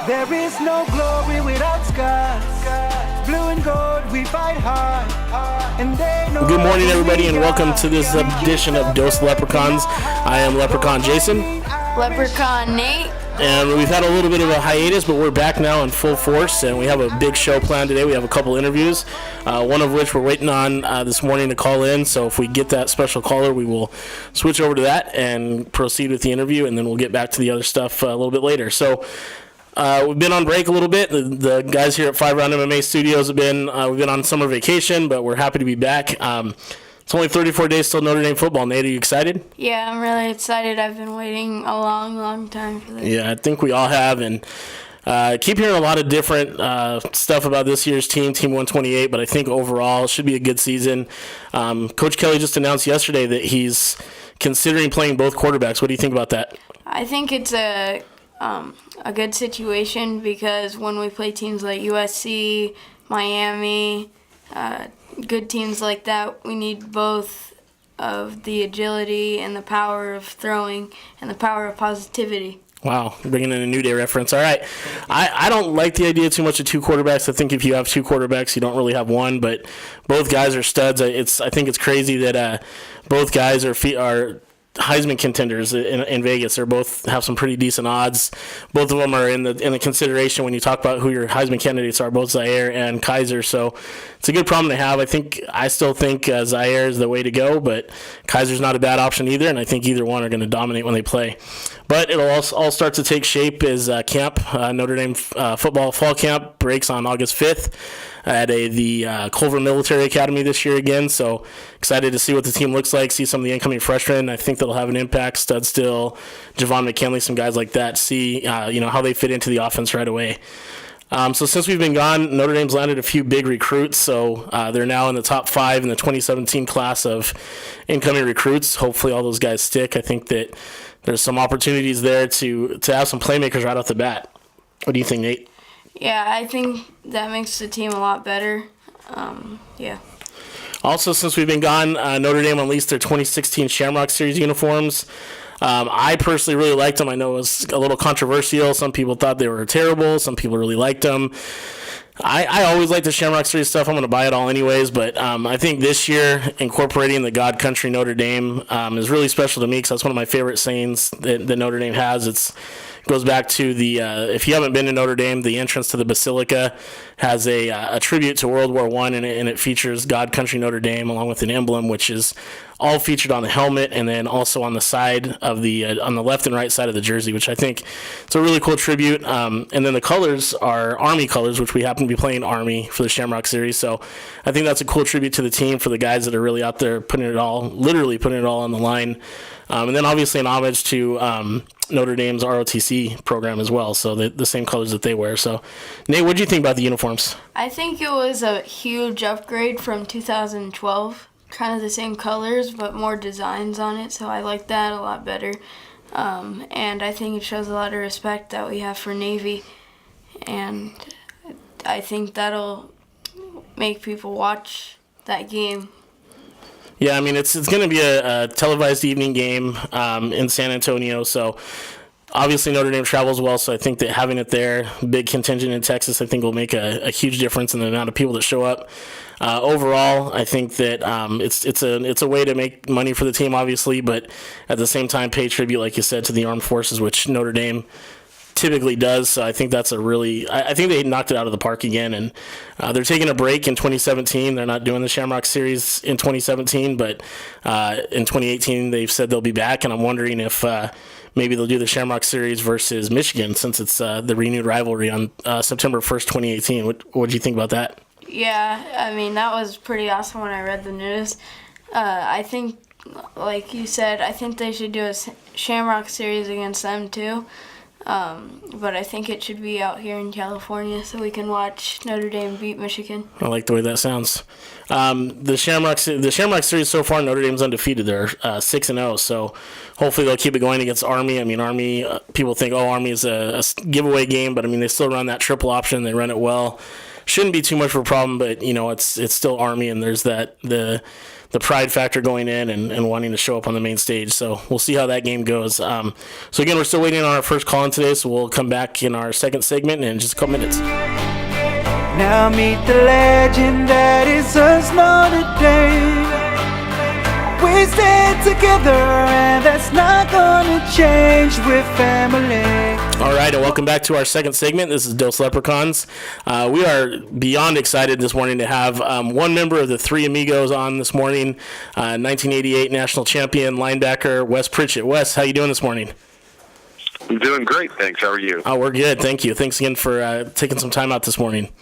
There is no glory without scars. Blue and gold, we fight hard. And they know. Good morning, everybody, and welcome to this edition of Dose Leprechauns. I am Leprechaun Jason. Leprechaun Nate. And we've had a little bit of a hiatus, but we're back now in full force, and we have a big show planned today. We have a couple interviews, one of which we're waiting on this morning to call in. So if we get that special caller, we will switch over to that and proceed with the interview, and then we'll get back to the other stuff a little bit later. So we've been on break a little bit. The guys here at 5 Round MMA Studios have been, we've been on summer vacation, but we're happy to be back. It's only 34 days till Notre Dame football. Nate, are you excited? Yeah, I'm really excited. I've been waiting a long time for this. Yeah, I think we all have, and keep hearing a lot of different stuff about this year's team 128, but I think overall it should be a good season. Coach Kelly just announced yesterday that he's considering playing both quarterbacks. What do you think about that? I think it's a good situation because when we play teams like USC, Miami, good teams like that, we need both of the agility and the power of throwing and the power of positivity. Wow, bringing in a New Day reference. All right. I don't like the idea too much of two quarterbacks. I think if you have two quarterbacks, you don't really have one, but both guys are studs. I think it's crazy that both guys are Heisman contenders in Vegas. They both have some pretty decent odds. Both of them are in the consideration when you talk about who your Heisman candidates are, both Zaire and Kaiser. So it's a good problem to have. I still think Zaire is the way to go, but Kaiser's not a bad option either, and I think either one are going to dominate when they play. But it'll all start to take shape as camp. Notre Dame football fall camp breaks on August 5th at the Culver Military Academy this year again. So excited to see what the team looks like, see some of the incoming freshmen. I think that'll have an impact. Stud Still, Javon McKinley, some guys like that. See how they fit into the offense right away. So since we've been gone, Notre Dame's landed a few big recruits. So they're now in the top 5 in the 2017 class of incoming recruits. Hopefully all those guys stick. I think that there's some opportunities there to have some playmakers right off the bat. What do you think, Nate? Yeah, I think that makes the team a lot better. Yeah. Also, since we've been gone, Notre Dame unleashed their 2016 Shamrock Series uniforms. I personally really liked them. I know it was a little controversial. Some people thought they were terrible. Some people really liked them. I always like the Shamrock Series stuff. I'm going to buy it all anyways, but I think this year incorporating the God Country Notre Dame is really special to me because that's one of my favorite sayings that Notre Dame has. It goes back to the if you haven't been to Notre Dame, the entrance to the Basilica has a tribute to World War I, and it features God Country Notre Dame along with an emblem, which is all featured on the helmet and then also on the side of on the left and right side of the jersey, which I think it's a really cool tribute. And then the colors are Army colors, which we happen to be playing Army for the Shamrock Series. So I think that's a cool tribute to the team for the guys that are really out there literally putting it all on the line. And then obviously an homage to Notre Dame's ROTC program as well, so the same colors that they wear. So, Nate, what do you think about the uniforms? I think it was a huge upgrade from 2012. Kind of the same colors, but more designs on it, so I like that a lot better. And I think it shows a lot of respect that we have for Navy, and I think that'll make people watch that game. Yeah, I mean, it's going to be a televised evening game in San Antonio, so obviously Notre Dame travels well, so I think that having it there, big contingent in Texas, I think will make a huge difference in the amount of people that show up. Overall, I think that it's a way to make money for the team, obviously, but at the same time pay tribute, like you said, to the armed forces, which Notre Dame typically does. So I think that's I think they knocked it out of the park again, and they're taking a break in 2017. They're not doing the Shamrock Series in 2017, but in 2018 they've said they'll be back, and I'm wondering if maybe they'll do the Shamrock Series versus Michigan since it's the renewed rivalry on September 1st, 2018. What do you think about that? Yeah, I mean, that was pretty awesome when I read the news. I think, like you said, I think they should do a Shamrock Series against them too. But I think it should be out here in California so we can watch Notre Dame beat Michigan. I like the way that sounds. The Shamrock Series so far, Notre Dame's undefeated. They're 6-0, so hopefully they'll keep it going against Army. I mean, Army, people think, Army is a giveaway game, but I mean, they still run that triple option. They run it well. shouldn't be too much of a problem. But it's still Army, and there's the pride factor going in and wanting to show up on the main stage. So we'll see how that game goes. So again, we're still waiting on our first call in today, so we'll come back in our second segment in just a couple minutes. Now meet the legend that is us Notre Dame. We stand together and that's not gonna change. We're family. All right, and welcome back to our second segment. This is Dos Leprechauns. We are beyond excited this morning to have one member of the Three Amigos on this morning, 1988 national champion linebacker Wes Pritchett. Wes, how you doing this morning? I'm doing great, thanks. How are you? Oh, we're good, thank you. Thanks again for taking some time out this morning.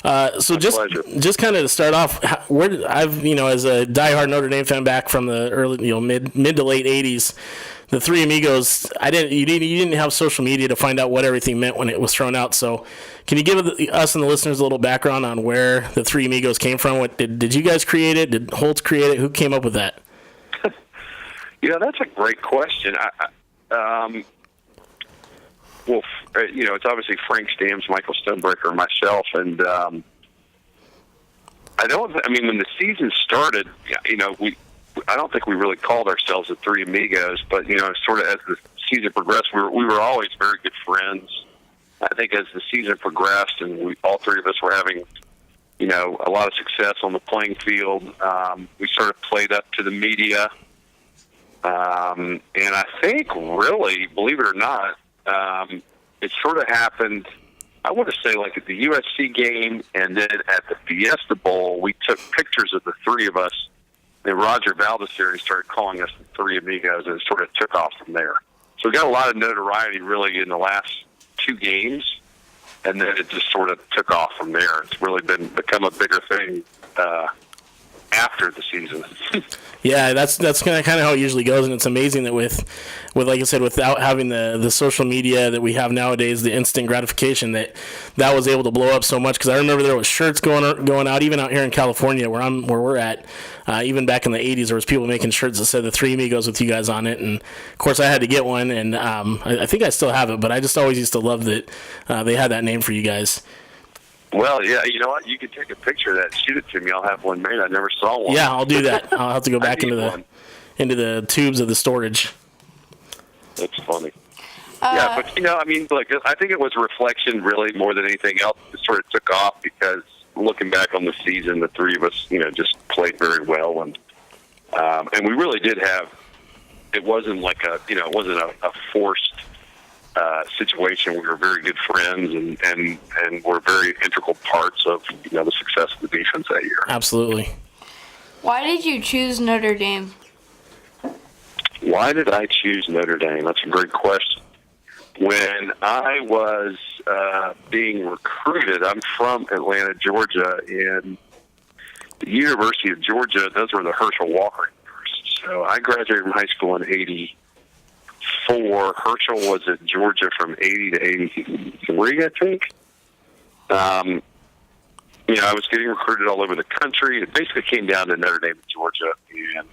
So just kind of to start off, I've as a diehard Notre Dame fan back from the early mid to late '80s, the Three Amigos. You didn't have social media to find out what everything meant when it was thrown out. So, can you give us and the listeners a little background on where the Three Amigos came from? What did you guys create it? Did Holtz create it? Who came up with that? That's a great question. Well, it's obviously Frank Stamms, Michael Stonebreaker, and myself, and when the season started, I don't think we really called ourselves the Three Amigos, but sort of as the season progressed, we were always very good friends. I think as the season progressed, and all three of us were having a lot of success on the playing field, we sort of played up to the media, and I think really, believe it or not. It sort of happened, I want to say, like at the USC game, and then at the Fiesta Bowl, we took pictures of the three of us, and Roger Baldessari started calling us the Three Amigos, and it sort of took off from there. So we got a lot of notoriety really in the last two games, and then it just sort of took off from there. It's really become a bigger thing after the season. Yeah, that's kind of how it usually goes, and it's amazing that with like I said, without having the social media that we have nowadays, the instant gratification that was able to blow up so much. Because I remember there was shirts going out even out here in California where we're at. Even back in the 80s, there was people making shirts that said the Three Amigos with you guys on it, and of course I had to get one, and I think I still have it, but I just always used to love that they had that name for you guys. Well, yeah, you know what? You could take a picture of that, shoot it to me. I'll have one made. I never saw one. Yeah, I'll do that. I'll have to go back into the tubes of the storage. That's funny. Yeah, but look, I think it was a reflection really more than anything else. It sort of took off because looking back on the season, the three of us, just played very well, and we really did have. It wasn't like it wasn't a forced situation. We were very good friends, and were very integral parts of the success of the defense that year. Absolutely. Why did you choose Notre Dame? Why did I choose Notre Dame? That's a great question. When I was being recruited, I'm from Atlanta, Georgia, and the University of Georgia, those were the Herschel Walker years. So I graduated from high school in 80. Herschel was at Georgia from 80 to 83, I think. I was getting recruited all over the country. It basically came down to Notre Dame, Georgia, and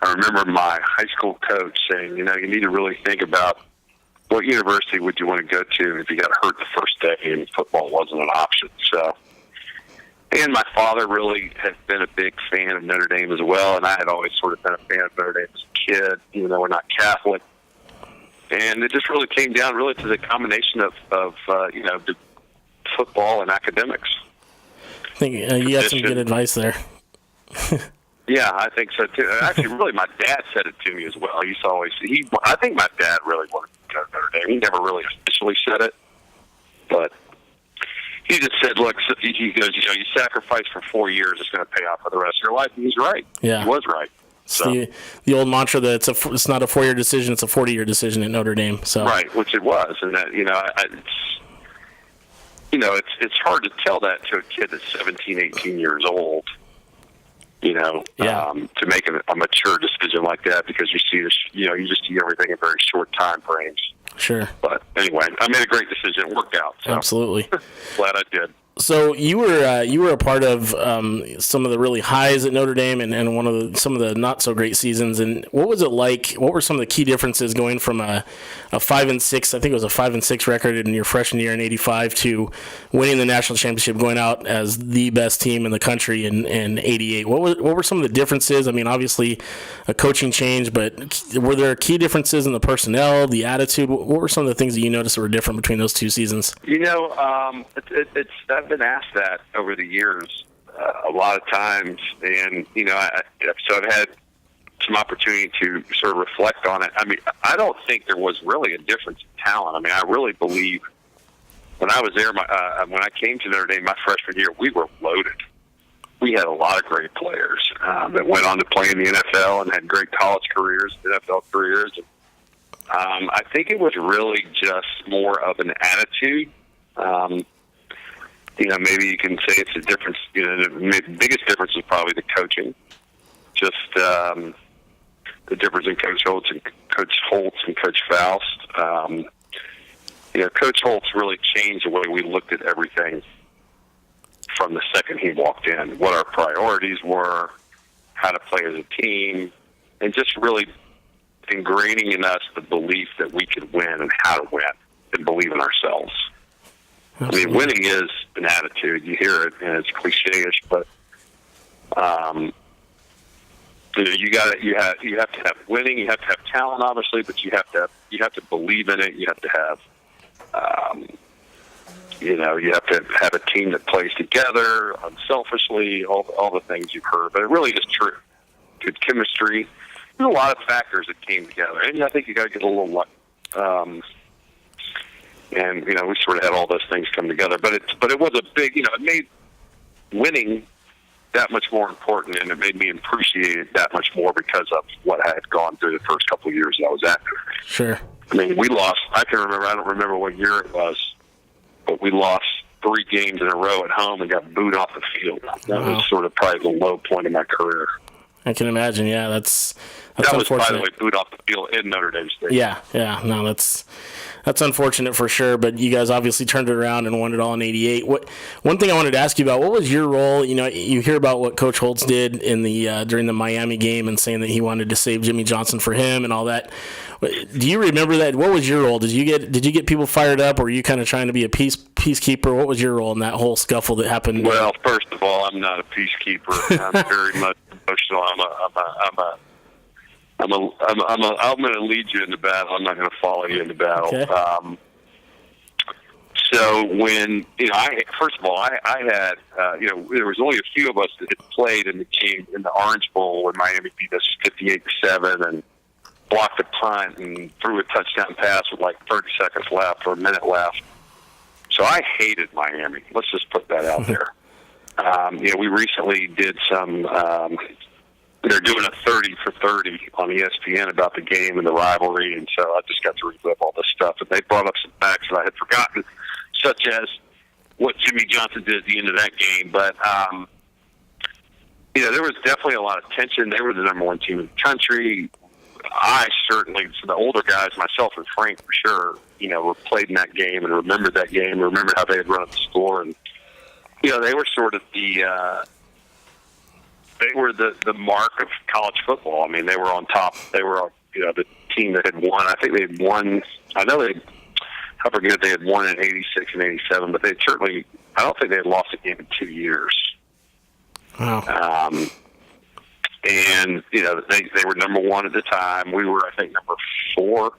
I remember my high school coach saying, you need to really think about what university would you want to go to if you got hurt the first day and football wasn't an option. So. And my father really has been a big fan of Notre Dame as well, and I had always sort of been a fan of Notre Dame as a kid, even though we're not Catholic. And it just really came down really to the combination of the football and academics. I think you got some good advice there. Yeah, I think so too. Actually, really, my dad said it to me as well. I think my dad really wanted to go to Notre Dame. He never really officially said it, but he just said, look, he goes, you sacrifice for 4 years, it's going to pay off for the rest of your life. And he's right. Yeah. He was right. So. The old mantra that it's not a 4-year decision, it's a 40-year decision at Notre Dame. So. Right, which it was. And that, it's hard to tell that to a kid that's 17, 18 years old, to make a mature decision like that, because you see this, you just see everything in very short time frames. Sure. But anyway, I made a great decision. It worked out. So. Absolutely. Glad I did. So you were a part of some of the really highs at Notre Dame and some of the not so great seasons. And what was it like? What were some of the key differences going from a 5-6? I think it was a 5-6 record in your freshman year in '85 to winning the national championship, going out as the best team in the country in '88. What were some of the differences? I mean, obviously a coaching change, but were there key differences in the personnel, the attitude? What were some of the things that you noticed that were different between those two seasons? I've been asked that over the years a lot of times, and so I've had some opportunity to sort of reflect on it. I mean, I don't think there was really a difference in talent. I mean, I really believe when I was there, when I came to Notre Dame my freshman year, we were loaded. We had a lot of great players that went on to play in the NFL and had great college careers, NFL careers. I think it was really just more of an attitude. Maybe you can say it's a difference. The biggest difference is probably the coaching. Just the difference in Coach Holtz and Coach Faust. Coach Holtz really changed the way we looked at everything from the second he walked in. What our priorities were, how to play as a team, and just really ingraining in us the belief that we could win and how to win and believe in ourselves. Absolutely. I mean, winning is an attitude. You hear it, and it's cliche-ish, but you have to have winning. You have to have talent, obviously, but you have to believe in it. You have to have you have to have a team that plays together unselfishly. All the things you've heard, but it really is true. Good chemistry. There's a lot of factors that came together, and I think you got to get a little luck. And we sort of had all those things come together, but it was a big, it made winning that much more important, and it made me appreciate it that much more because of what I had gone through the first couple of years that I was at. Sure. I mean, we lost. I don't remember what year it was, but we lost 3 games in a row at home and got booed off the field. That was sort of probably the low point of my career. I can imagine. Yeah, that's that was, unfortunate. By the way, booed off the field in Notre Dame State. Yeah. No, that's unfortunate for sure, but you guys obviously turned it around and won it all in '88. One thing I wanted to ask you about, what was your role? You hear about what Coach Holtz did in the during the Miami game and saying that he wanted to save Jimmy Johnson for him and all that. Do you remember that? What was your role? Did you get people fired up, or were you kind of trying to be a peacekeeper? What was your role in that whole scuffle that happened? Well, first of all, I'm not a peacekeeper. I'm very much emotional. I'm going to lead you into battle. I'm not going to follow you into battle. Okay. So when first of all, I had there was only a few of us that had played in the game in the Orange Bowl when Miami beat us 58-7 and blocked a punt and threw a touchdown pass with like 30 seconds left or a minute left. So I hated Miami. Let's just put that out there. We recently did some. They're doing a 30 for 30 on ESPN about the game and the rivalry, and so I just got to relive all this stuff. And they brought up some facts that I had forgotten, such as what Jimmy Johnson did at the end of that game. But there was definitely a lot of tension. They were the number 1 team in the country. I certainly, so the older guys, myself and Frank for sure, played in that game and remembered that game, remembered how they had run up the score, and they were sort of they were the mark of college football. I mean, they were on top. They were, the team that had won. I think they had won. I forget if they had won in '86 and '87, but they certainly. I don't think they had lost a game in 2 years. Wow. And they were number 1 at the time. We were, I think, number 4.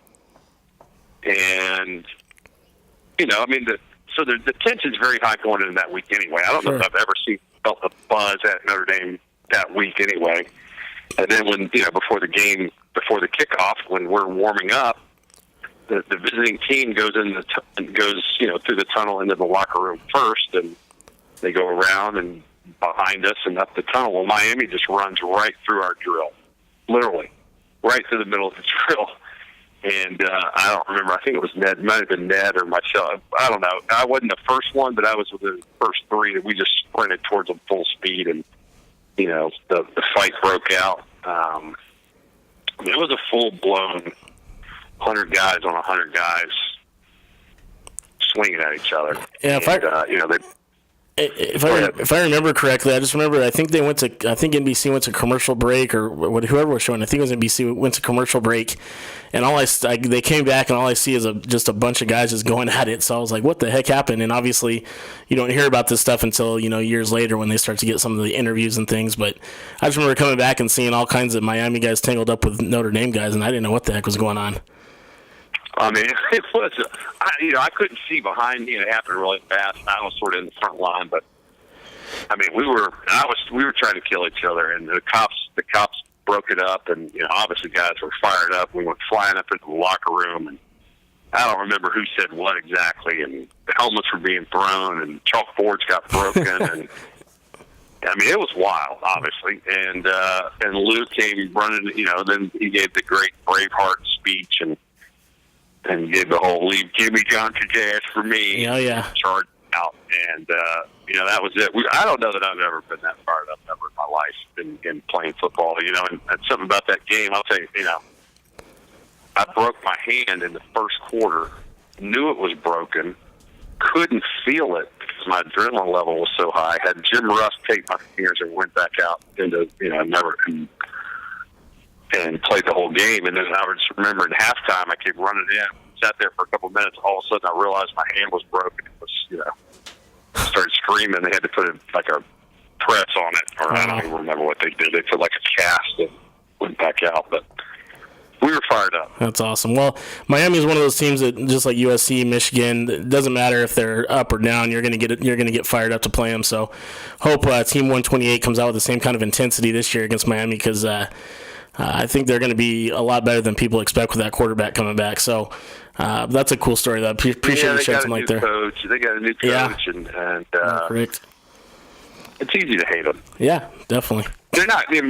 And so the tension's very high going into that week anyway. I don't know if I've ever felt the buzz at Notre Dame that week anyway. And then when before the game, before the kickoff, when we're warming up, the visiting team goes through the tunnel into the locker room first, and they go around and behind us and up the tunnel. Well, Miami just runs right through our drill, literally right through the middle of the drill. And I don't remember. I think it was Ned. It might have been Ned or myself. I don't know. I wasn't the first one, but I was with the first 3 that we just sprinted towards them full speed, and the fight broke out. It was a full-blown 100 guys on 100 guys swinging at each other. Yeah, and, If I remember correctly, I just remember I think NBC went to commercial break, or whoever was showing. I think it was NBC went to commercial break, and they came back, and all I see is just a bunch of guys just going at it. So I was like, what the heck happened? And obviously, you don't hear about this stuff until years later when they start to get some of the interviews and things. But I just remember coming back and seeing all kinds of Miami guys tangled up with Notre Dame guys, and I didn't know what the heck was going on. I mean, it was, I couldn't see behind me. It happened really fast. I was sort of in the front line, but I mean, we were trying to kill each other, and the cops broke it up, and obviously guys were fired up. We went flying up into the locker room, and I don't remember who said what exactly, and the helmets were being thrown, and chalkboards got broken, and I mean, it was wild, obviously. And Luke came running. Then he gave the great Braveheart speech, and gave the whole "leave Jimmy Johnson's ass for me." Oh yeah, charge out, and that was it. I don't know that I've ever been that fired up ever in my life in playing football. And something about that game, I'll tell you. I broke my hand in the first quarter. Knew it was broken. Couldn't feel it because my adrenaline level was so high. Had Jim Russ take my fingers and went back out into and played the whole game. And then I just remember in halftime, I came running in, sat there for a couple of minutes. All of a sudden, I realized my hand was broken. It was, started screaming. They had to put like a press on it, or I don't even remember what they did. They put like a cast and went back out. But we were fired up. That's awesome. Well, Miami is one of those teams that, just like USC, Michigan, it doesn't matter if they're up or down. You're going to get fired up to play them. So, hope Team 128 comes out with the same kind of intensity this year against Miami, because I think they're going to be a lot better than people expect with that quarterback coming back. So that's a cool story. I appreciate you shedding some light there. They got a new coach, and correct. It's easy to hate them. Yeah, definitely. They're not. They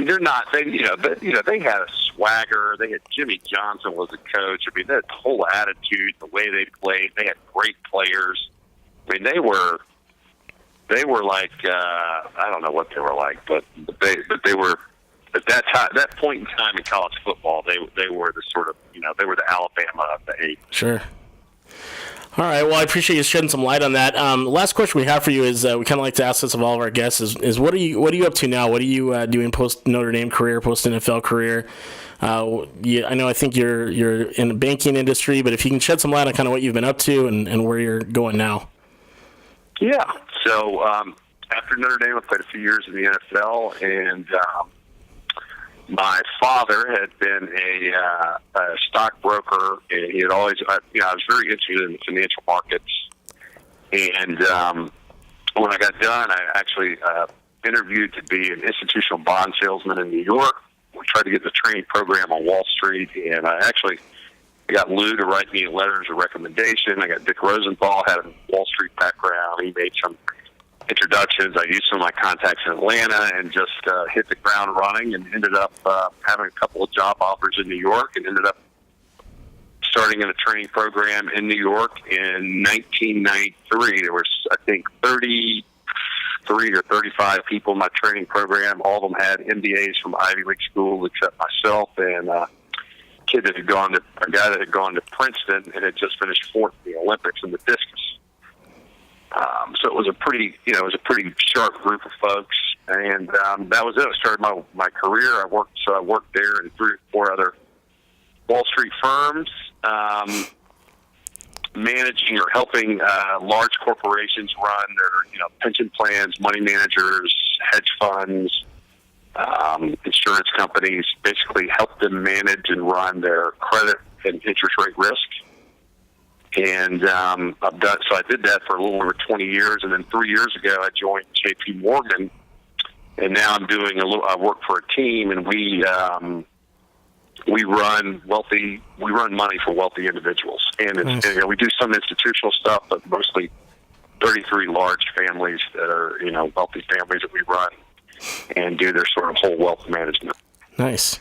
had a swagger. They had Jimmy Johnson was the coach. I mean, that whole attitude, the way they played. They had great players. I mean, they were like I don't know what they were like, but they were. At that point in time in college football, they were the sort of, they were the Alabama of the 8. Sure. All right. Well, I appreciate you shedding some light on that. The last question we have for you is we kind of like to ask this of all of our guests is what are you up to now? What are you doing post Notre Dame career, post NFL career? I think you're in the banking industry, but if you can shed some light on kind of what you've been up to and where you're going now. Yeah. So after Notre Dame, I played a few years in the NFL, and my father had been a stockbroker, and he had always, I was very interested in the financial markets. And when I got done, I actually interviewed to be an institutional bond salesman in New York. We tried to get the training program on Wall Street, and I got Lou to write me letters of recommendation. I got Dick Rosenthal, had a Wall Street background. He made some introductions. I used some of my contacts in Atlanta and just hit the ground running, and ended up having a couple of job offers in New York, and ended up starting in a training program in New York in 1993. There was, I think, 33 or 35 people in my training program. All of them had MBAs from Ivy League schools except myself, and a guy that had gone to Princeton and had just finished fourth in the Olympics in the discus. So it was a pretty sharp group of folks, and that was it. I started my career. I worked there in 3 or 4 other Wall Street firms, managing or helping large corporations run their pension plans, money managers, hedge funds, insurance companies. Basically, help them manage and run their credit and interest rate risk. And I did that for a little over 20 years, and then 3 years ago I joined J.P. Morgan, and now I'm doing I work for a team, and we run money for wealthy individuals, and we do some institutional stuff, but mostly 33 large families that are wealthy families that we run and do their sort of whole wealth management. Nice.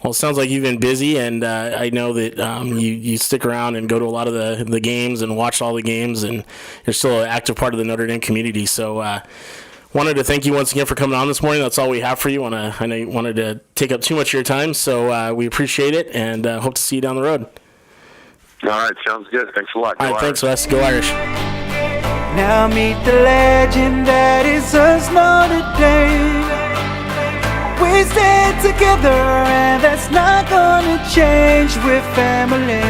Well, it sounds like you've been busy, and I know that you stick around and go to a lot of the games and watch all the games, and you're still an active part of the Notre Dame community. So wanted to thank you once again for coming on this morning. That's all we have for you. I know you wanted to take up too much of your time, so we appreciate it, and hope to see you down the road. All right, sounds good. Thanks a lot. All right, thanks, Wes. Go Irish. Now meet the legend that is us Notre Dame. We stand together and that's not gonna change with family.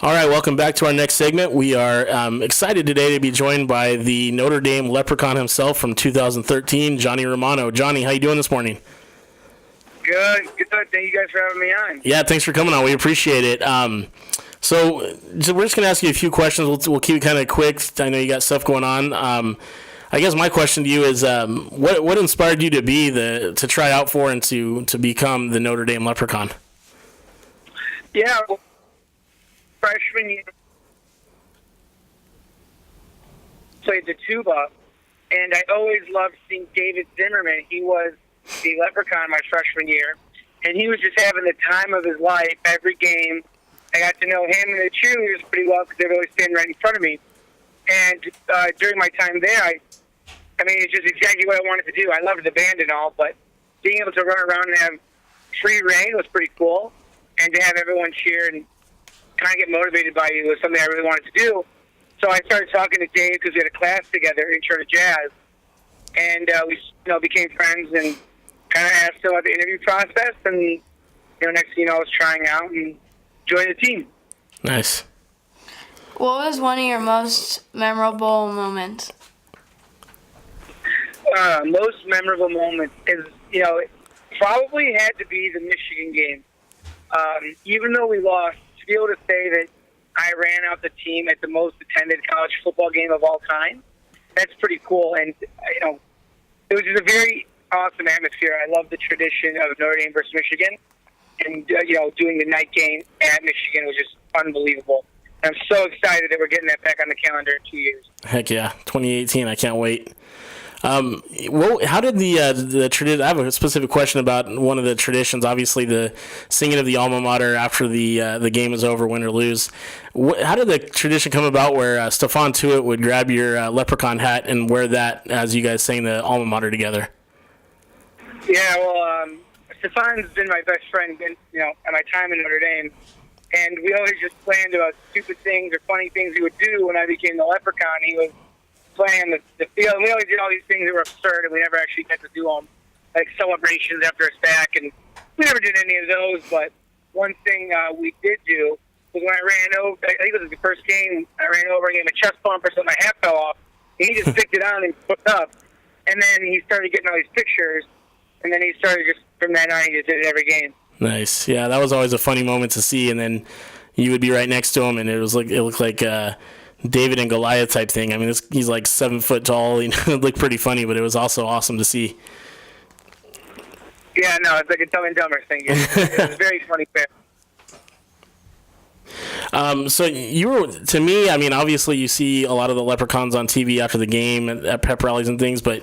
All right, welcome back to our next segment. We are excited today to be joined by the Notre Dame Leprechaun himself from 2013, Johnny Ramano. Johnny, how you doing this morning? Good. Thank you guys for having me on. Yeah, thanks for coming on. We appreciate it. So we're just going to ask you a few questions. We'll keep it kind of quick. I know you got stuff going on. I guess my question to you is, what inspired you to try out for and to become the Notre Dame Leprechaun? Yeah, well, freshman year, played the tuba, and I always loved seeing David Zimmerman. He was the Leprechaun my freshman year, and he was just having the time of his life every game. I got to know him and the cheerleaders pretty well because they were always standing right in front of me. And during my time there, I mean, it's just exactly what I wanted to do. I loved the band and all, but being able to run around and have free reign was pretty cool. And to have everyone cheer and kind of get motivated by you was something I really wanted to do. So I started talking to Dave because we had a class together, Intro to Jazz. And we became friends and kind of asked him about the interview process. And next thing you know, I was trying out and joined the team. Nice. What was one of your most memorable moments? Most memorable moment is, probably had to be the Michigan game. Even though we lost, to be able to say that I ran out the team at the most attended college football game of all time, that's pretty cool. And, it was just a very awesome atmosphere. I love the tradition of Notre Dame versus Michigan. And, doing the night game at Michigan was just unbelievable. I'm so excited that we're getting that back on the calendar in 2 years. Heck yeah, 2018. I can't wait. How did the tradition? I have a specific question about one of the traditions. Obviously, the singing of the alma mater after the game is over, win or lose. How did the tradition come about where Stephon Tuitt would grab your leprechaun hat and wear that as you guys sang the alma mater together? Yeah, well, Stephon's been my best friend, at my time in Notre Dame, and we always just planned about stupid things or funny things he would do when I became the Leprechaun. He was playing the field, and we always did all these things that were absurd, and we never actually got to do them, like celebrations after a sack, and we never did any of those. But one thing we did do was when I ran over, I think it was the first game, I ran over and gave him a chest bump or something, my hat fell off, and he just picked it on and put it up, and then he started getting all these pictures. And then he started just, from that on, he just did it every game. Nice. Yeah, that was always a funny moment to see. And then you would be right next to him, and it looked like David and Goliath type thing. I mean, he's like 7 foot tall. It looked pretty funny, but it was also awesome to see. Yeah, no, it's like a Dumb and Dumber thing. It was very funny. So you were, to me, I mean, obviously you see a lot of the Leprechauns on TV after the game at pep rallies and things, but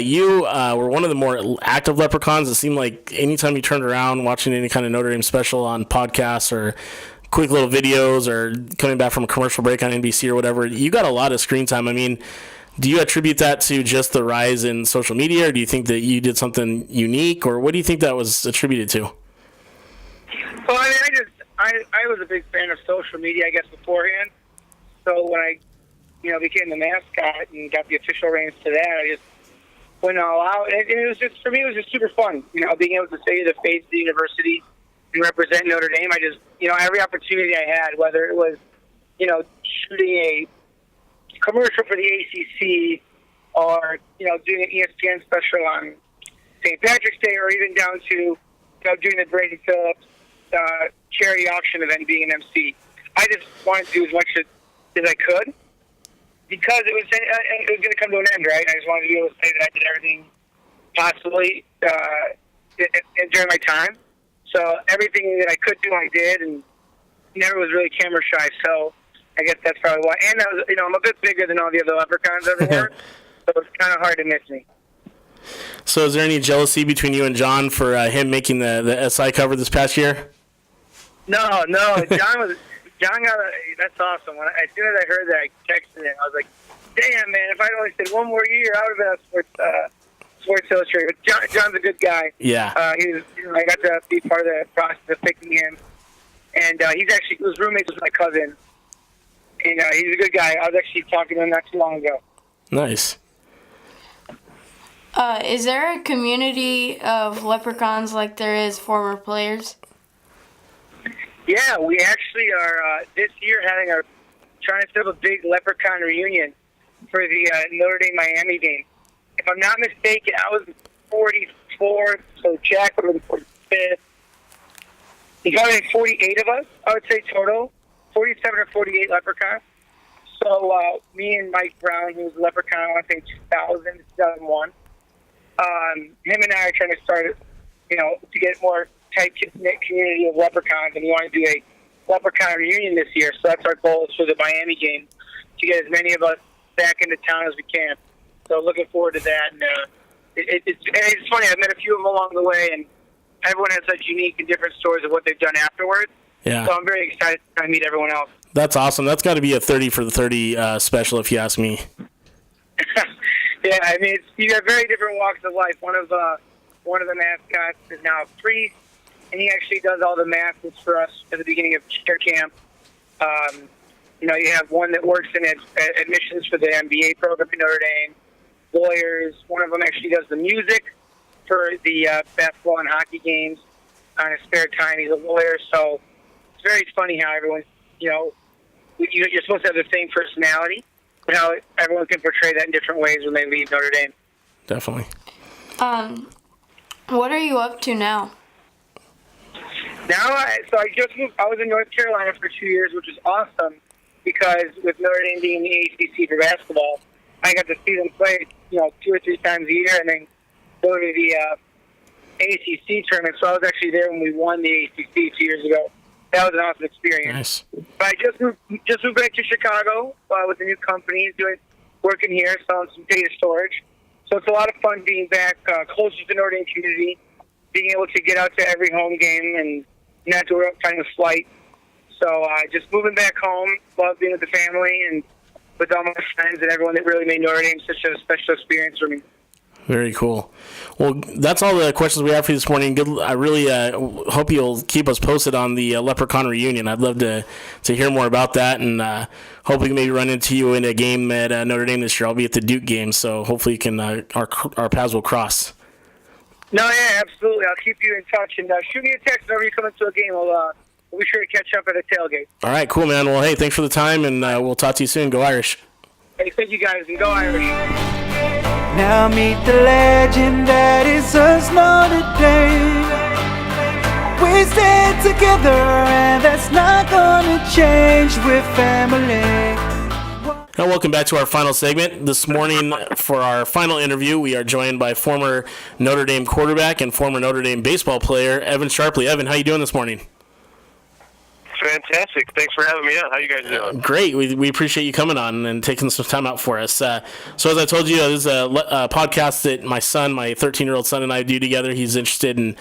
you were one of the more active Leprechauns. It seemed like anytime you turned around watching any kind of Notre Dame special on podcasts or quick little videos or coming back from a commercial break on NBC or whatever, you got a lot of screen time. I mean, do you attribute that to just the rise in social media, or do you think that you did something unique, or what do you think that was attributed to? Well, I mean, I was a big fan of social media, I guess, beforehand. So when I, became the mascot and got the official reins to that, I just went all out. And it was just, for me, it was just super fun, being able to say the face of the university and represent Notre Dame. I just, every opportunity I had, whether it was, shooting a commercial for the ACC or, doing an ESPN special on St. Patrick's Day, or even down to, doing the Brady Phillips charity auction event, being an MC. I just wanted to do as much as I could because it was going to come to an end, right? I just wanted to be able to say that I did everything possibly during my time. So everything that I could do, I did, and never was really camera shy. So I guess that's probably why. And I was, I'm a bit bigger than all the other Leprechauns everywhere, so it's kind of hard to miss me. So is there any jealousy between you and John for him making the SI cover this past year? No. John got that's awesome. As soon as I heard that, I texted him. I was like, damn, man, if I'd only stayed one more year, I would have been a Sports Illustrated. But John's a good guy. Yeah. I got to be part of the process of picking him. And he was roommates with my cousin. And he's a good guy. I was actually talking to him not too long ago. Nice. Is there a community of Leprechauns like there is former players? Yeah, we actually are this year trying to set up a big Leprechaun reunion for the Notre Dame Miami game. If I'm not mistaken, I was 44th, so Jack would have been 45th. You got 48 of us, I would say total, 47 or 48 Leprechauns. So me and Mike Brown, who was a Leprechaun, I want to say 2000, 2001. Him and I are trying to start, to get more tight-knit community of Leprechauns, and we want to do a Leprechaun reunion this year. So that's our goal is for the Miami game, to get as many of us back into town as we can. So looking forward to that. And it's funny, I've met a few of them along the way, and everyone has such unique and different stories of what they've done afterwards. Yeah. So I'm very excited to meet everyone else. That's awesome. That's got to be a 30 for the 30 special, if you ask me. Yeah, I mean, you have very different walks of life. One of the mascots is now a priest, and he actually does all the mascots for us at the beginning of cheer camp. You have one that works in admissions for the MBA program at Notre Dame. Lawyers. One of them actually does the music for the basketball and hockey games on his spare time. He's a lawyer, so it's very funny how everyone's, you're supposed to have the same personality, but how everyone can portray that in different ways when they leave Notre Dame. Definitely. What are you up to now? I just moved. I was in North Carolina for 2 years, which was awesome because with Notre Dame being in the ACC for basketball, I got to see them play, 2 or 3 times a year, and then go to the ACC tournament. So I was actually there when we won the ACC 2 years ago. That was an awesome experience. Nice. But I just moved back to Chicago with a new company, working here, selling some data storage. So it's a lot of fun being back closer to the Notre Dame community, being able to get out to every home game and not have to worry about finding a flight. So just moving back home, love being with the family and with all my friends and everyone that really made Notre Dame such a special experience for me. Very cool. Well, that's all the questions we have for you this morning. I really hope you'll keep us posted on the Leprechaun reunion. I'd love to hear more about that, and hope we can maybe run into you in a game at Notre Dame this year. I'll be at the Duke game, so hopefully you can our paths will cross. No, yeah, absolutely. I'll keep you in touch, and shoot me a text whenever you come into a game. We'll be sure to catch up at a tailgate. All right, cool, man. Well, hey, thanks for the time, and we'll talk to you soon. Go Irish. Hey, thank you guys, and go Irish. Now meet the legend that is us Notre Dame. We stand together and that's not gonna change. We're family. Now, welcome back to our final segment. This morning, for our final interview, we are joined by former Notre Dame quarterback and former Notre Dame baseball player, Evan Sharpley. Evan, how you doing this morning? Fantastic. Thanks for having me on. How you guys doing? Great. We appreciate you coming on and taking some time out for us. So as I told you, this is a podcast that my son, my 13-year-old son, and I do together. He's interested in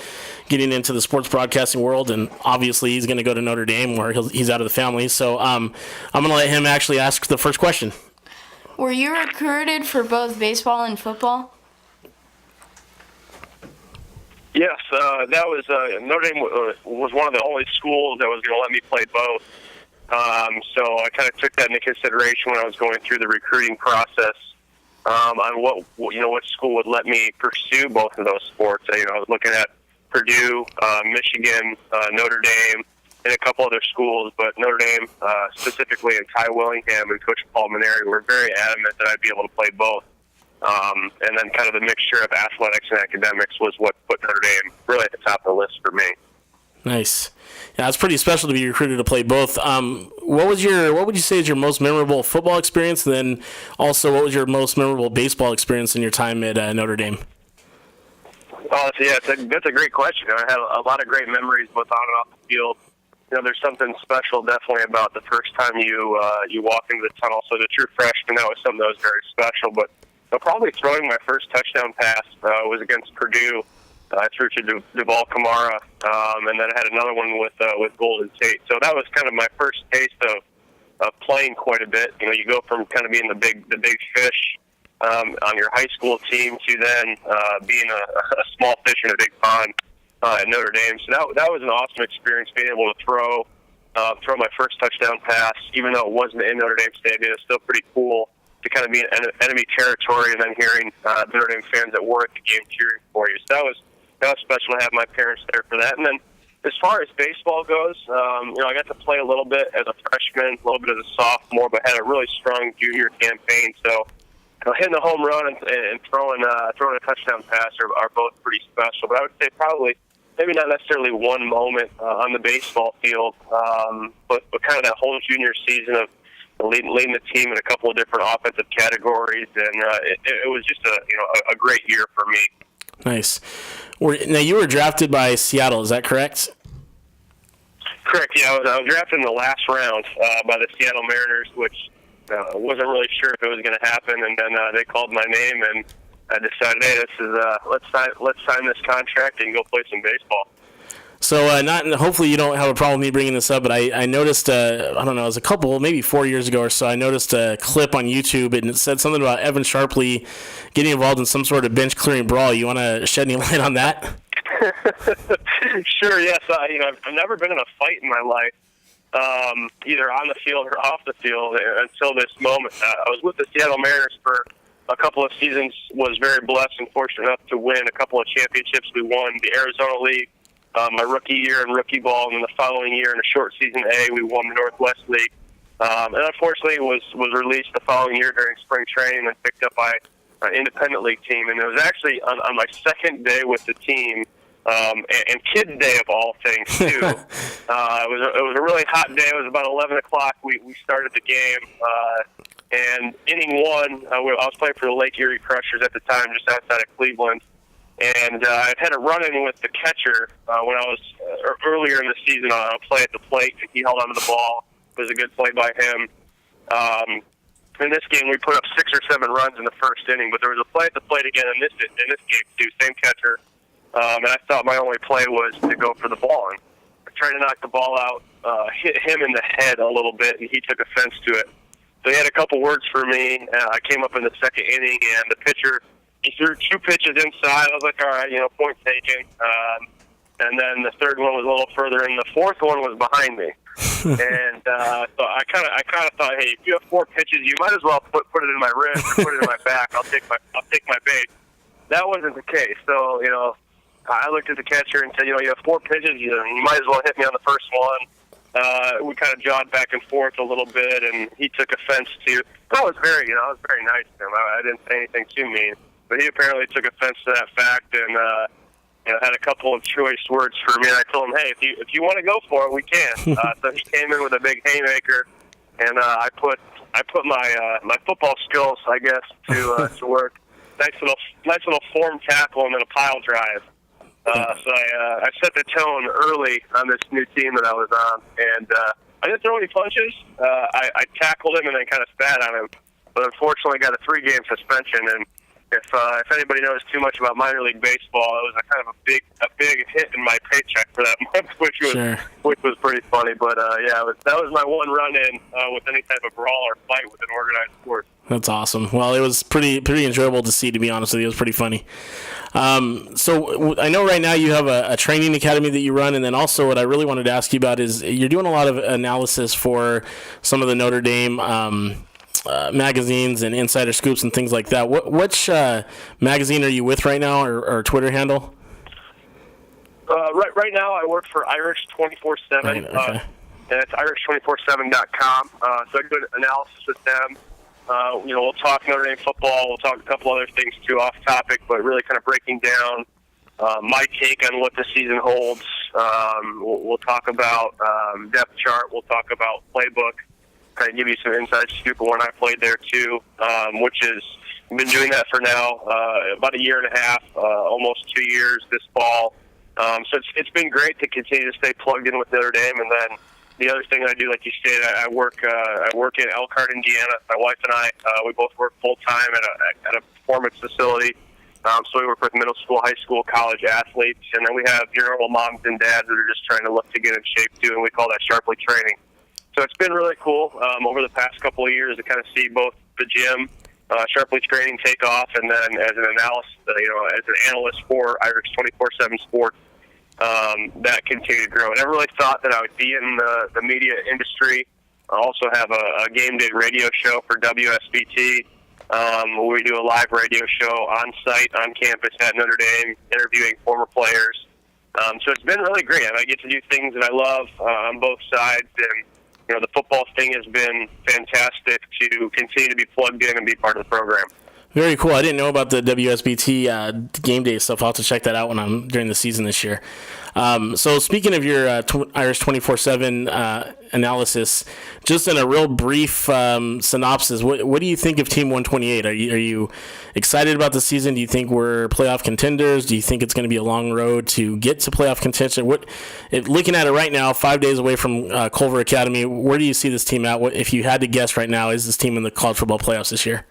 getting into the sports broadcasting world, and obviously he's going to go to Notre Dame where he's out of the family. So I'm going to let him actually ask the first question. Were you recruited for both baseball and football? Yes, that was Notre Dame was one of the only schools that was going to let me play both. So I kind of took that into consideration when I was going through the recruiting process on what school would let me pursue both of those sports. I was looking at Purdue, Michigan, Notre Dame, and a couple other schools, but Notre Dame specifically, and Ty Willingham and Coach Paul Maneri were very adamant that I'd be able to play both. And then kind of the mixture of athletics and academics was what put Notre Dame really at the top of the list for me. Nice. Yeah, it's pretty special to be recruited to play both. What would you say is your most memorable football experience? And then also, what was your most memorable baseball experience in your time at Notre Dame? Oh, that's a great question. I have a lot of great memories both on and off the field. There's something special definitely about the first time you walk into the tunnel. So the true freshman, that was something that was very special. But probably throwing my first touchdown pass was against Purdue. I threw to Duval Kamara, and then I had another one with Golden State. So that was kind of my first taste of playing quite a bit. You go from kind of being the big fish on your high school team to then being a small fish in a big pond at Notre Dame. So that was an awesome experience, being able to throw throw my first touchdown pass, even though it wasn't in Notre Dame Stadium. It's still pretty cool to kind of be in enemy territory and then hearing Notre Dame fans that were at the game cheering for you. So that was special to have my parents there for that. And then as far as baseball goes, I got to play a little bit as a freshman, a little bit as a sophomore, but had a really strong junior campaign. So hitting a home run and throwing a touchdown pass are both pretty special. But I would say probably maybe not necessarily one moment on the baseball field, but kind of that whole junior season of leading the team in a couple of different offensive categories, and it was just a great year for me. Nice. Now, you were drafted by Seattle, is that correct? Correct, yeah. I was drafted in the last round by the Seattle Mariners, which wasn't really sure if it was going to happen, and then they called my name, and I decided, hey, this is let's sign this contract and go play some baseball. So, hopefully you don't have a problem with me bringing this up, but I noticed, I don't know, it was a couple, maybe 4 years ago or so, I noticed a clip on YouTube, and it said something about Evan Sharpley getting involved in some sort of bench-clearing brawl. You want to shed any light on that? Sure, yes. I've never been in a fight in my life, either on the field or off the field until this moment. I was with the Seattle Mariners for a couple of seasons, was very blessed and fortunate enough to win a couple of championships. We won the Arizona League my rookie year in rookie ball, and then the following year in a short season A, we won the Northwest League. And unfortunately, was released the following year during spring training and picked up by an independent league team. And it was actually on my second day with the team, and kids' day of all things too. It was a really hot day. It was about 11 o'clock. We started the game, and inning one, I was playing for the Lake Erie Crushers at the time, just outside of Cleveland. And I had a run-in with the catcher when I was earlier in the season on a play at the plate. He held onto the ball. It was a good play by him. In this game, we put up 6 or 7 runs in the first inning, but there was a play at the plate again in this game too, same catcher. And I thought my only play was to go for the ball. And I tried to knock the ball out, hit him in the head a little bit, and he took offense to it. So he had a couple words for me. I came up in the second inning, and the pitcher, he threw 2 pitches inside. I was like, all right, point taken. And then the third one was a little further in. The fourth one was behind me. And so I kind of thought, hey, if you have 4 pitches, you might as well put it in my wrist or put it in my back. I'll take my base. That wasn't the case. So I looked at the catcher and said, you have 4 pitches. You might as well hit me on the first one. We kind of jawed back and forth a little bit, and he took offense to. I was very nice to him. I didn't say anything too mean. But he apparently took offense to that fact and had a couple of choice words for me. And I told him, hey, if you want to go for it, we can. So he came in with a big haymaker, and I put my football skills, I guess, to work. Nice little form tackle and then a pile drive. So I set the tone early on this new team that I was on, and I didn't throw any punches. I tackled him and then kind of spat on him, but unfortunately got a 3-game suspension. And if anybody knows too much about minor league baseball, it was a kind of a big hit in my paycheck for that month, which was pretty funny. But that was my one run-in with any type of brawl or fight with an organized sport. That's awesome. Well, it was pretty enjoyable to see, to be honest with you. It was pretty funny. So I know right now you have a training academy that you run, and then also what I really wanted to ask you about is you're doing a lot of analysis for some of the Notre Dame magazines and insider scoops and things like that. Which magazine are you with right now, or Twitter handle? Right now I work for Irish 24/7, right, okay. And it's irish247.com. So I do analysis with them. We'll talk Notre Dame football. We'll talk a couple other things too off topic, but really kind of breaking down my take on what the season holds. We'll talk about depth chart. We'll talk about playbook. Kind of give you some inside scoop of when I played there too, which is I've been doing that for now about a year and a half, almost 2 years this fall. So it's been great to continue to stay plugged in with Notre Dame. And then the other thing I do, like you stated, I work in Elkhart, Indiana. My wife and I, we both work full time at a performance facility. So we work with middle school, high school, college athletes, and then we have your normal moms and dads that are just trying to look to get in shape too, and we call that Sharpley training. So it's been really cool over the past couple of years to kind of see both the gym, Sharpley training take off, and then as an analyst, as an analyst for Irish 24/7 Sports, that continue to grow. I never really thought that I would be in the media industry. I also have a game day radio show for WSBT, where we do a live radio show on site, on campus at Notre Dame, interviewing former players. So it's been really great. I get to do things that I love on both sides, and the football thing has been fantastic to continue to be plugged in and be part of the program. Very cool. I didn't know about the WSBT game day stuff. I'll have to check that out when I'm during the season this year. So speaking of your Irish 24/7 analysis, just in a real brief synopsis, what do you think of Team 128? Are you excited about the season? Do you think we're playoff contenders? Do you think it's going to be a long road to get to playoff contention? Looking at it right now, 5 days away from Culver Academy, where do you see this team at? If you had to guess right now, is this team in the college football playoffs this year?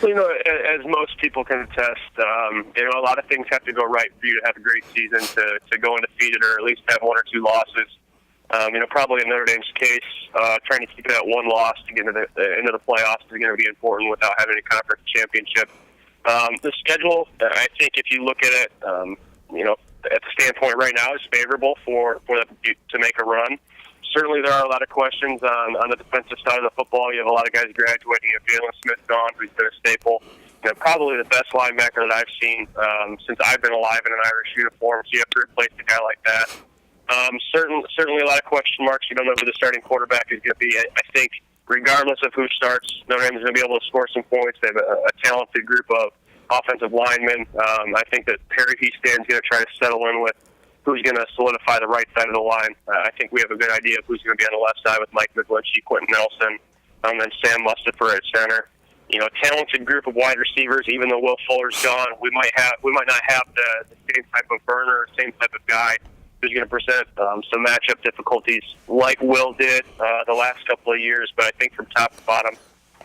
Well, as most people can attest, a lot of things have to go right for you to have a great season, to go undefeated or at least have one or two losses. Probably in Notre Dame's case, trying to keep that one loss to get into the playoffs is going to be important without having a conference championship. The schedule, I think, if you look at it, at the standpoint right now, is favorable for them to make a run. Certainly, there are a lot of questions on the defensive side of the football. You have a lot of guys graduating. You have Jalen Smith gone, who's been a staple. Probably the best linebacker that I've seen since I've been alive in an Irish uniform. So you have to replace a guy like that. Certainly a lot of question marks. You don't know who the starting quarterback is going to be. I think regardless of who starts, Notre Dame is going to be able to score some points. They have a talented group of offensive linemen. I think that Perry Heastan's going to try to settle in with who's going to solidify the right side of the line. I think we have a good idea of who's going to be on the left side with Mike McGlinchey, Quentin Nelson, and then Sam Mustapher at center. A talented group of wide receivers. Even though Will Fuller's gone, we might not have the same type of burner, same type of guy who's going to present some matchup difficulties like Will did the last couple of years. But I think from top to bottom,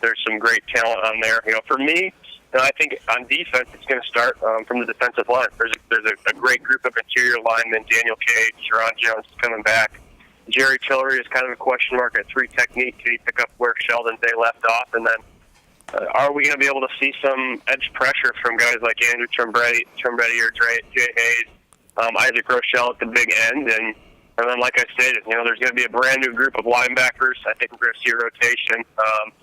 there's some great talent on there. For me, I think on defense, it's going to start from the defensive line. There's a great group of interior linemen. Daniel Cage, Jerron Jones is coming back. Jerry Tillery is kind of a question mark at 3 technique. Can he pick up where Sheldon Day left off? And then are we going to be able to see some edge pressure from guys like Andrew Trombetti or Jay Hayes, Isaac Rochelle at the big end? And then, like I stated, there's going to be a brand new group of linebackers. I think we're going to see a rotation.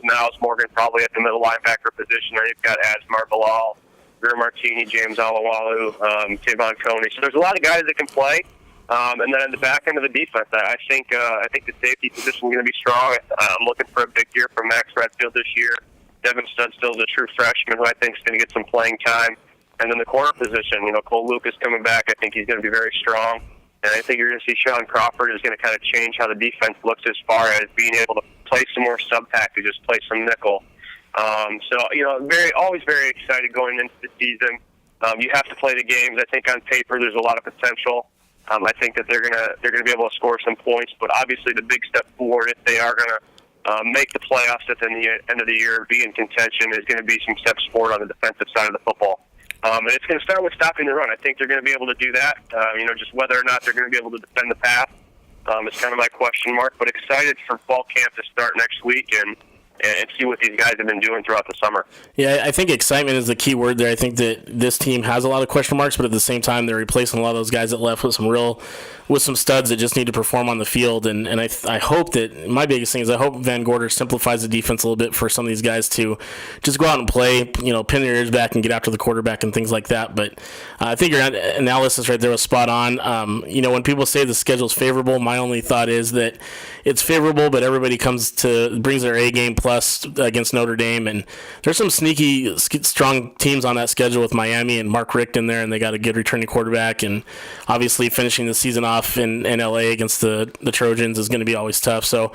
Niles Morgan probably at the middle linebacker position. Then you've got Asmar Bilal, Vera Martini, James Alawalu, Tavon Coney. So there's a lot of guys that can play. And then at the back end of the defense, I think the safety position is going to be strong. I'm looking for a big year from Max Redfield this year. Devin Studstill is a true freshman who I think is going to get some playing time. And then the corner position, Cole Lucas coming back. I think he's going to be very strong. And I think you're going to see Sean Crawford is going to kind of change how the defense looks as far as being able to play some more sub packages, play some nickel. Always very excited going into the season. You have to play the games. I think on paper there's a lot of potential. I think that they're going to be able to score some points. But obviously the big step forward, if they are going to make the playoffs at the end of the year, be in contention, is going to be some steps forward on the defensive side of the football. And it's going to start with stopping the run. I think they're going to be able to do that. Just whether or not they're going to be able to defend the pass is kind of my question mark. But excited for fall camp to start next week and see what these guys have been doing throughout the summer. Yeah, I think excitement is the key word there. I think that this team has a lot of question marks, but at the same time, they're replacing a lot of those guys that left with some studs that just need to perform on the field. And I hope that my biggest thing is I hope Van Gorder simplifies the defense a little bit for some of these guys to just go out and play, pin their ears back and get after the quarterback and things like that. But I think your analysis right there was spot on. When people say the schedule's favorable, my only thought is that it's favorable, but everybody brings their A game plus against Notre Dame, and there's some sneaky, strong teams on that schedule with Miami and Mark Richt in there, and they got a good returning quarterback, and obviously finishing the season off in LA against the Trojans is going to be always tough. So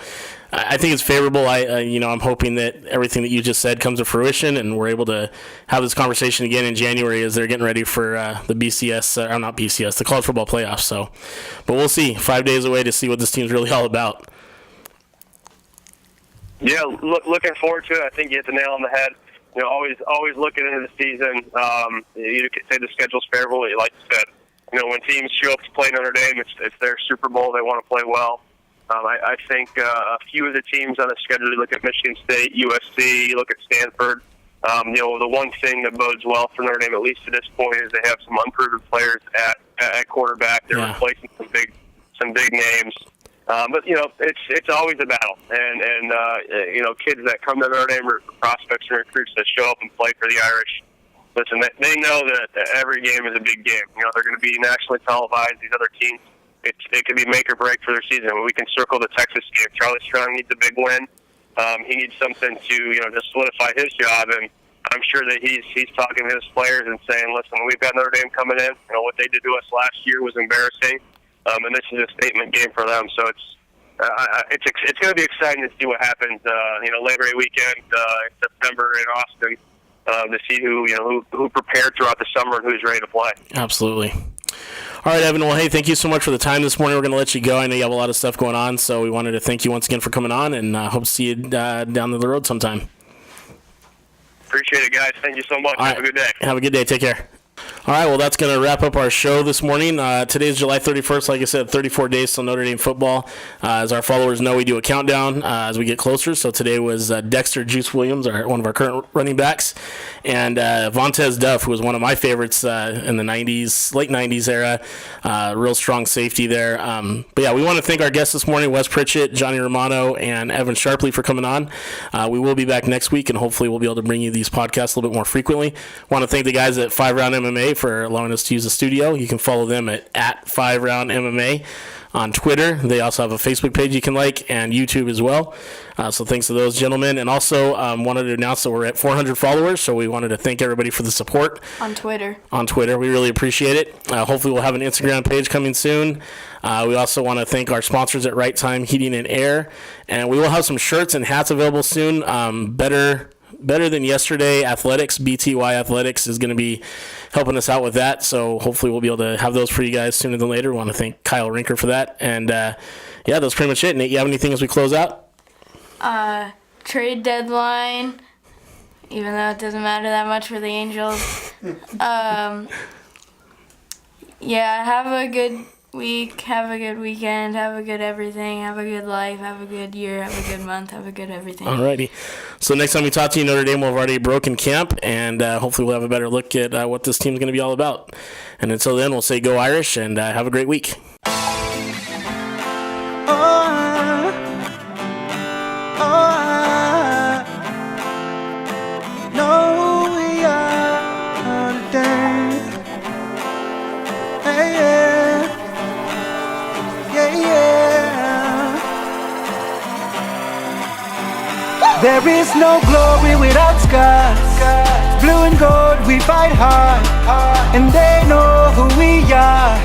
I think it's favorable. I'm hoping that everything that you just said comes to fruition, and we're able to have this conversation again in January as they're getting ready for the the college football playoffs. So, but we'll see. 5 days away to see what this team's really all about. Yeah, looking forward to it. I think you hit the nail on the head. Always looking into the season. You could say the schedule's favorable. Like you said, when teams show up to play Notre Dame, it's their Super Bowl. They want to play well. I think a few of the teams on the schedule, you look at Michigan State, USC, you look at Stanford, The one thing that bodes well for Notre Dame, at least to this point, is they have some unproven players at quarterback. They're replacing some big names. But it's always a battle, and kids that come to Notre Dame, prospects and recruits that show up and play for the Irish. Listen, they know that every game is a big game. They're going to be nationally televised. These other teams, it could be make or break for their season. We can circle the Texas game. Charlie Strong needs a big win. He needs something to just solidify his job, and I'm sure that he's talking to his players and saying, listen, we've got Notre Dame coming in. What they did to us last year was embarrassing. And this is a statement game for them. So it's going to be exciting to see what happens. Labor Day weekend in September in Austin, to see who prepared throughout the summer and who's ready to play. Absolutely. All right, Evan. Well, hey, thank you so much for the time this morning. We're going to let you go. I know you have a lot of stuff going on, so we wanted to thank you once again for coming on, and hope to see you down the road sometime. Appreciate it, guys. Thank you so much. Have a good day. Have a good day. Take care. All right, well, that's going to wrap up our show this morning. Today's July 31st. Like I said, 34 days till Notre Dame football. As our followers know, we do a countdown as we get closer. So today was Dexter Juice Williams, one of our current running backs, and Vontez Duff, who was one of my favorites in the late 90s era. Real strong safety there. But yeah, we want to thank our guests this morning, Wes Pritchett, Johnny Ramano, and Evan Sharpley for coming on. We will be back next week, and hopefully we'll be able to bring you these podcasts a little bit more frequently. Want to thank the guys at 5 Round MMA for allowing us to use the studio. You can follow them at 5 Round MMA on Twitter. They also have a Facebook page you can like, and YouTube as well. So thanks to those gentlemen. And also wanted to announce that we're at 400 followers, so we wanted to thank everybody for the support. On Twitter. We really appreciate it. Hopefully we'll have an Instagram page coming soon. We also want to thank our sponsors at Right Time Heating and Air. And we will have some shirts and hats available soon. Better than yesterday, Athletics, BTY Athletics is going to be helping us out with that. So hopefully we'll be able to have those for you guys sooner than later. We want to thank Kyle Rinker for that. And that's pretty much it. Nate, you have anything as we close out? Trade deadline, even though it doesn't matter that much for the Angels. Have a good week, have a good weekend, have a good everything, have a good life, have a good year, have a good month, have a good everything. Alrighty. So next time we talk to you, Notre Dame will have already broken camp, and hopefully we'll have a better look at what this team's going to be all about. And until then, we'll say go Irish, and have a great week. There is no glory without scars. Blue and gold, we fight hard, and they know who we are.